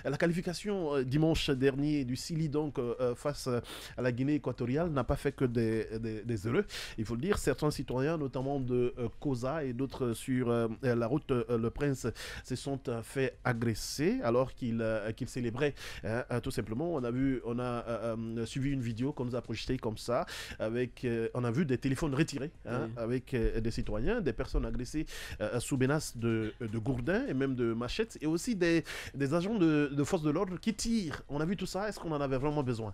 La qualification dimanche dernier du Chili donc face à la Guinée équatoriale n'a pas fait que des heureux. Il faut le dire, certains citoyens, notamment de Kosa et d'autres sur la route Le Prince, se sont fait agresser alors qu'ils célébraient tout simplement. On a suivi une vidéo qu'on nous a projetée comme ça, avec, on a vu des téléphones retirés avec des citoyens, des personnes agressées sous menace de gourdins et même de machettes, et aussi des agents de force de l'ordre qui tirent. On a vu tout ça, est-ce qu'on en avait vraiment besoin?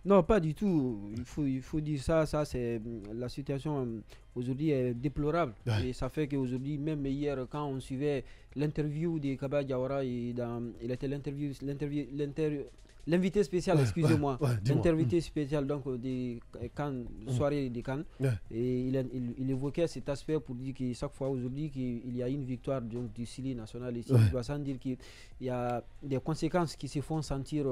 Non, pas du tout. Il faut dire ça. Ça, c'est la situation aujourd'hui est déplorable. Ouais. Et ça fait qu'aujourd'hui, même hier, quand on suivait l'interview de Kaba Diawara, il était l'invité spécial, excusez-moi, l'invité spécial donc des Cannes, soirée des Cannes. Ouais. Et il évoquait cet aspect pour dire que chaque fois aujourd'hui qu'il y a une victoire donc, du Chili national ici, il doit sans dire qu'il y a des conséquences qui se font sentir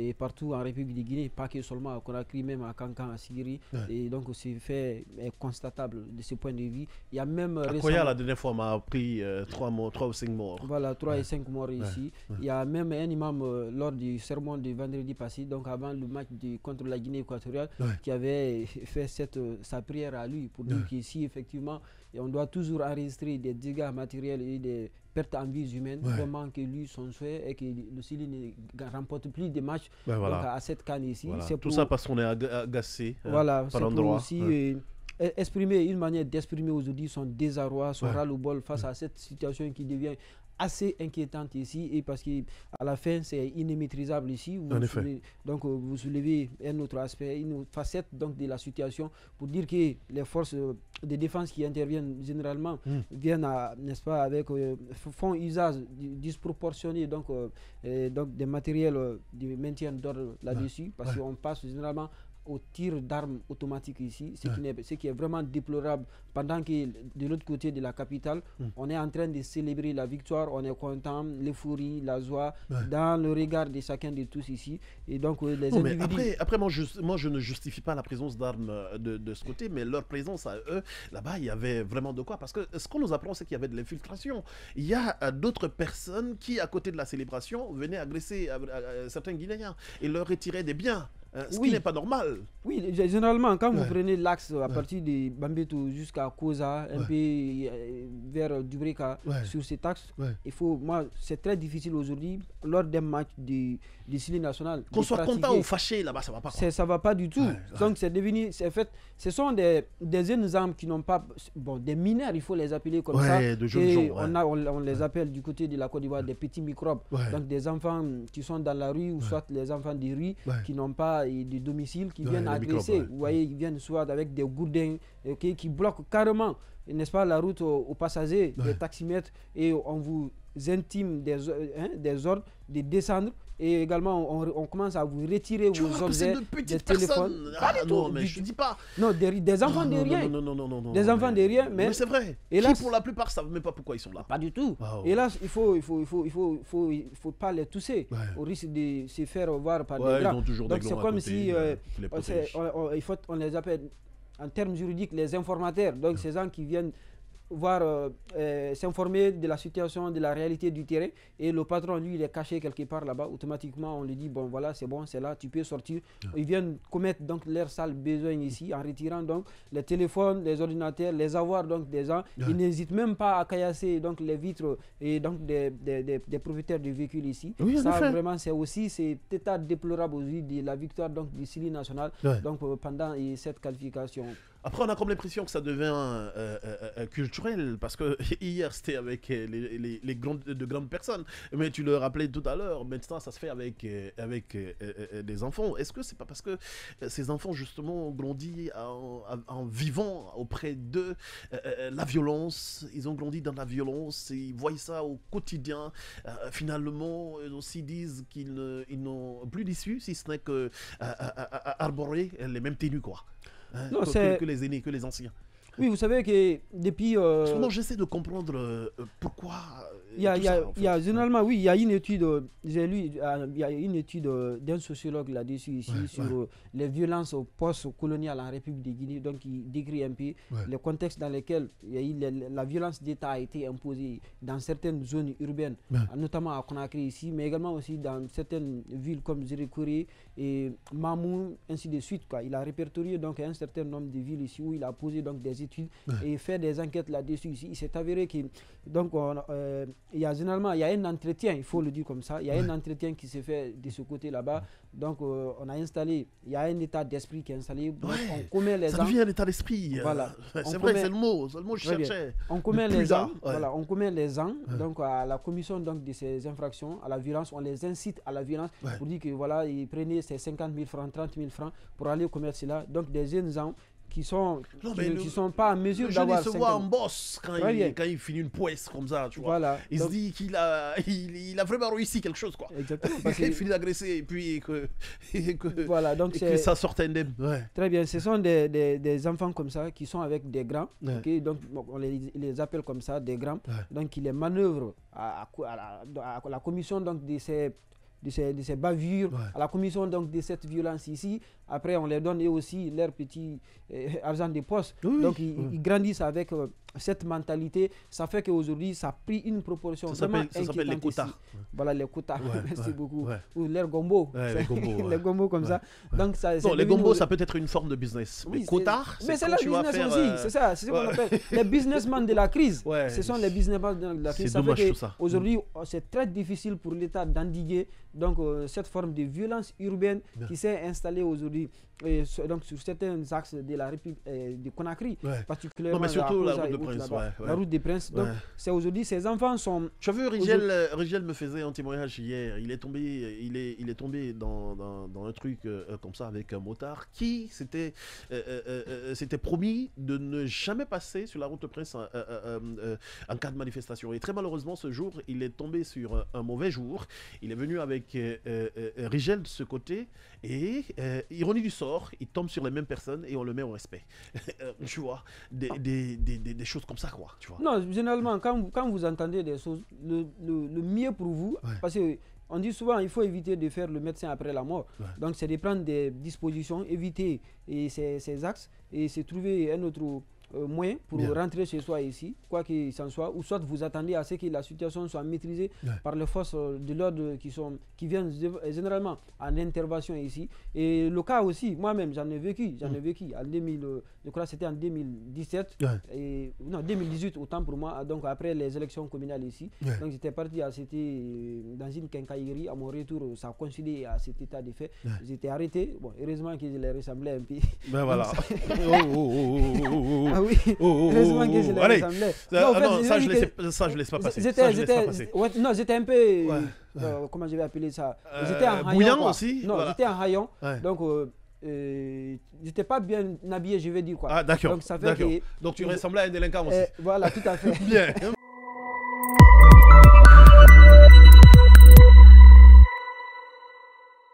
et partout en République de Guinée, pas que seulement à Conakry, même à Kankan, à Sigiri. Et donc ce fait est constatable de ce point de vue. Il y a même Koya, la dernière fois, m'a pris 3 ou 5 morts. Voilà, 3 et 5 morts ici. Il y a même un imam lors du sermon de vendredi passé, donc avant le match contre la Guinée équatoriale, qui avait fait sa prière à lui pour dire qu'ici, effectivement, on doit toujours enregistrer des dégâts matériels et des pertes en vies humaines. Vraiment que lui, son souhait est que le Chili ne remporte plus de matchs donc, à cette canne ici. Voilà. C'est tout ça parce qu'on est agacé voilà, par c'est pour endroit. aussi exprimer une manière d'exprimer aujourd'hui son désarroi, son ras-le-bol face à cette situation qui devient assez inquiétante ici, et parce qu'à la fin c'est inimaîtrisable ici. Donc vous soulevez un autre aspect, une autre facette donc de la situation pour dire que les forces de défense qui interviennent généralement viennent n'est-ce pas, avec font usage disproportionné donc des matériels de maintien d'ordre là-dessus, parce qu'on passe généralement au tir d'armes automatiques ici, ce qui est vraiment déplorable, pendant que de l'autre côté de la capitale, on est en train de célébrer la victoire, on est content, l'euphorie, la joie, dans le regard de chacun de tous ici. Et donc les individus... Après moi, je ne justifie pas la présence d'armes de ce côté, mais leur présence à eux, là-bas, il y avait vraiment de quoi, parce que ce qu'on nous apprend, c'est qu'il y avait de l'infiltration. Il y a d'autres personnes qui, à côté de la célébration, venaient agresser certains Guinéens et leur retiraient des biens. Ce qui n'est pas normal. Oui, généralement, quand vous prenez l'axe à partir de Bambeto jusqu'à Koza, un peu vers Dubreka, sur cet axe, c'est très difficile aujourd'hui, lors d'un match du Chili national. Qu'on soit content ou fâché, là-bas, ça ne va pas. Ça ne va pas du tout. Donc, c'est devenu, ce sont des jeunes armes qui n'ont pas, des mineurs, il faut les appeler comme ça. De jeunes gens, on les appelle du côté de la Côte d'Ivoire des petits microbes. Donc, des enfants qui sont dans la rue, ou soit les enfants des rues qui n'ont pas de domicile, qui viennent agresser. Vous voyez, ils viennent soit avec des gourdins qui bloquent carrément, n'est-ce pas, la route aux passagers, des taximètres, et on vous intime des ordres de descendre, et également on commence à vous retirer vos objets, des téléphones. Non, mais je dis pas. Non, des enfants de rien. Non. Des enfants de rien, mais c'est vrai. Hélas, qui pour la plupart savent même pas pourquoi ils sont là. Pas du tout. Et là, il faut pas les tousser au risque de se faire voir par des grands. Donc c'est comme si on les appelle en termes juridiques les informateurs. Donc ces gens qui viennent voir s'informer de la situation, de la réalité du terrain, et le patron lui il est caché quelque part là-bas. Automatiquement on lui dit bon voilà, c'est bon, c'est là, tu peux sortir. Ils viennent commettre donc leur sale besoin ici en retirant donc les téléphones, les ordinateurs, les avoirs donc des gens. Ils n'hésitent même pas à caillasser donc les vitres et donc des propriétaires de véhicules ici. Ça vraiment c'est aussi cet état déplorable aujourd'hui de la victoire donc du Chili national donc pendant cette qualification. Après, on a comme l'impression que ça devient culturel, parce que hier, c'était avec de grandes personnes. Mais tu le rappelais tout à l'heure, maintenant, ça se fait avec des enfants. Est-ce que c'est pas parce que ces enfants, justement, ont grandi en vivant auprès d'eux la violence, ils ont grandi dans la violence, ils voient ça au quotidien. Finalement, ils aussi disent qu'ils n'ont plus d'issue, si ce n'est que arborer les mêmes tenues, quoi. Non, que les aînés, que les anciens. Oui, vous savez que depuis... J'essaie de comprendre pourquoi Généralement, oui, il y a une étude, j'ai lu, il y a une étude d'un sociologue là-dessus ici sur les violences post-coloniales en République de Guinée, donc il décrit un peu le contexte dans lequel la violence d'État a été imposée dans certaines zones urbaines, notamment à Conakry ici, mais également aussi dans certaines villes comme Zérékoré et Mamou, ainsi de suite, quoi. Il a répertorié donc un certain nombre de villes ici où il a posé donc des études et fait des enquêtes là-dessus ici. Il s'est avéré que donc il y a généralement un entretien, il faut le dire comme ça, il y a un entretien qui s'est fait de ce côté là-bas. Donc on a installé, il y a un état d'esprit qui est installé. Donc, on commet les ça devient un état d'esprit. Voilà. C'est vrai, c'est le mot que je cherchais. On commet les gens, on commet les gens donc à la commission donc de ces infractions à la violence, on les incite à la violence pour dire que voilà, ils prenaient ces 50 000 francs, 30 000 francs pour aller commettre cela. Donc des jeunes gens qui sont pas en mesure d'avoir. Il se voit en boss quand il finit une poisse comme ça, tu vois. Voilà. Il se dit qu'il a vraiment réussi quelque chose, quoi. Exactement. Parce qu'il finit d'agresser et puis voilà, donc que ça sorte indemne. Très bien, ce sont des enfants comme ça qui sont avec des grands, okay? Donc on les appelle comme ça, des grands. Donc ils les manœuvrent à la commission donc de ces bavures, à la commission donc de cette violence ici. Après, on leur donne eux aussi leur petit argent de poche. Donc, ils grandissent avec cette mentalité. Ça fait qu'aujourd'hui, ça a pris une proportion vraiment inquiétante. Ça s'appelle les quotas. Voilà, les quotas. Merci beaucoup. Ou les gombos. Les gombos comme ça. Donc, les gombos, ça peut être une forme de business. Oui, mais quotas, c'est le business aussi. C'est ça, c'est ce qu'on appelle les businessmen de la crise. Ce sont les businessmen de la crise. C'est dommage tout ça. Aujourd'hui, c'est très difficile pour l'État d'endiguer donc cette forme de violence urbaine qui s'est installée aujourd'hui. Donc sur certains axes de la République de Conakry, particulièrement mais surtout la route de Prince. La route des Princes. Donc c'est aujourd'hui, ces enfants sont. Tu as vu, Rigel me faisait un témoignage hier. Il est tombé dans un truc comme ça avec un motard qui s'était promis de ne jamais passer sur la route de Prince en cas de manifestation. Et très malheureusement, ce jour, il est tombé sur un mauvais jour. Il est venu avec Rigel de ce côté et ironie du sort, il tombe sur les mêmes personnes et on le met au respect. Tu vois, des choses comme ça, quoi. Tu vois. Non, généralement, quand vous entendez des choses, le mieux pour vous, parce qu'on dit souvent il faut éviter de faire le médecin après la mort. Donc, c'est de prendre des dispositions, éviter ces axes et se trouver un autre moyen pour rentrer chez soi ici, quoi qu'il s'en soit, ou soit vous attendez à ce que la situation soit maîtrisée par les forces de l'ordre qui viennent généralement en intervention ici. Et le cas aussi, moi-même, j'en ai vécu en 2000, je crois que c'était en 2017, non 2018 autant pour moi, donc après les élections communales ici. Donc j'étais parti dans une quincaillerie, à mon retour, ça a coïncidé à cet état de fait. J'étais arrêté, bon, heureusement que je les ressemblais un peu. Ben voilà. Ah oui, heureusement que je les ressemblais. Ça, je laisse pas passer. J'étais un peu, comment je vais appeler ça, j'étais en bouillant aussi. Non, j'étais en haillon, donc j'étais pas bien habillé, je vais dire quoi. Ah d'accord. Donc ça fait que donc tu ressemblais à un délinquant aussi. Voilà, tout à fait. Bien.